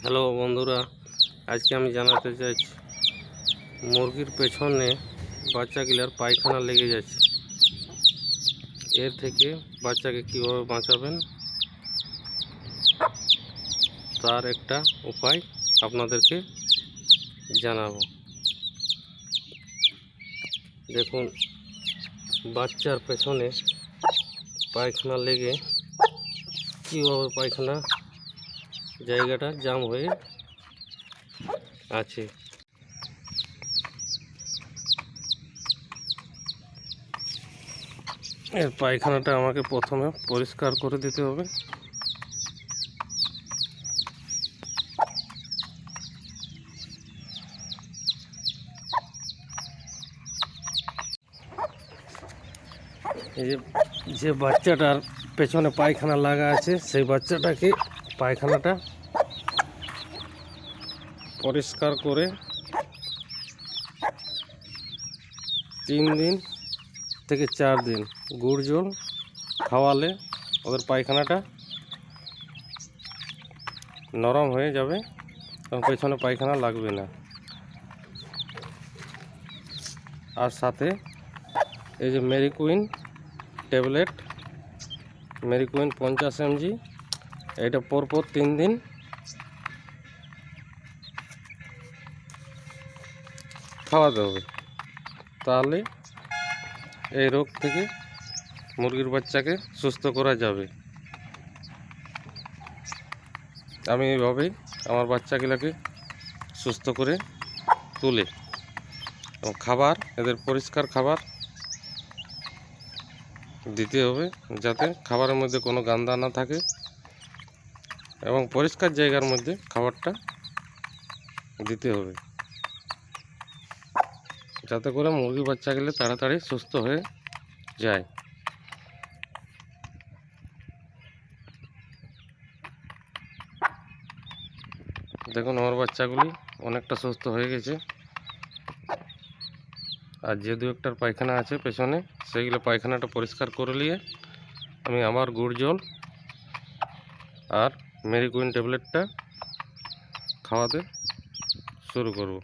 Hello বন্ধুরা, আজকে আমি জানাতে চাইছি মুরগির পেছনে বাচ্চাগুলার পায়খানা লেগে যাচ্ছে। এর থেকে বাচ্চাকে কিভাবে বাঁচাবেন তার একটা উপায় আপনাদেরকে জানাবো। দেখুন, বাচ্চার পেছনে পায়খানা লেগে কীভাবে পায়খানা জায়গাটা জাম হয়ে আছে। এর পায়খানাটা আমাকে প্রথমে পরিষ্কার করে দিতে হবে। এই যে বাচ্চাটার পেছনে পায়খানা লাগা আছে, সেই বাচ্চাটাকে পায়খানাটা পরিষ্কার করে 3 দিন থেকে 4 দিন গুড় জল খাওয়ালে ওদের পায়খানাটা নরম হয়ে যাবে এবং পেছনে পায়খানা লাগবে না। আর সাথে এই যে মেরিকুইন ট্যাবলেট, মেরিকুইন 50 mg, এটা পরপর 3 দিন খাওয়াতে হবে। তাহলে এই রোগ থেকে মুরগির বাচ্চাকে সুস্থ করা যাবে। আমি এইভাবেই আমার বাচ্চাগুলোকে সুস্থ করে তুলে, এবং খাবার এদের পরিষ্কার খাবার দিতে হবে, যাতে খাবারের মধ্যে কোনো গান্দা না থাকে, এবং পরিষ্কার জায়গার মধ্যে খাবারটা দিতে হবে, যাতে করে মুরগি বাচ্চাগুলো তাড়াতাড়ি সুস্থ হয়ে যায়। দেখুন, আমার বাচ্চাগুলি অনেকটা সুস্থ হয়ে গেছে। আর যে 2-1টার পায়খানা আছে পেছনে, সেইগুলো পায়খানাটা পরিষ্কার করে নিয়ে আমি আমার গুড় জল আর মেরিকুইন ট্যাবলেটটা খাওয়াতে শুরু করব।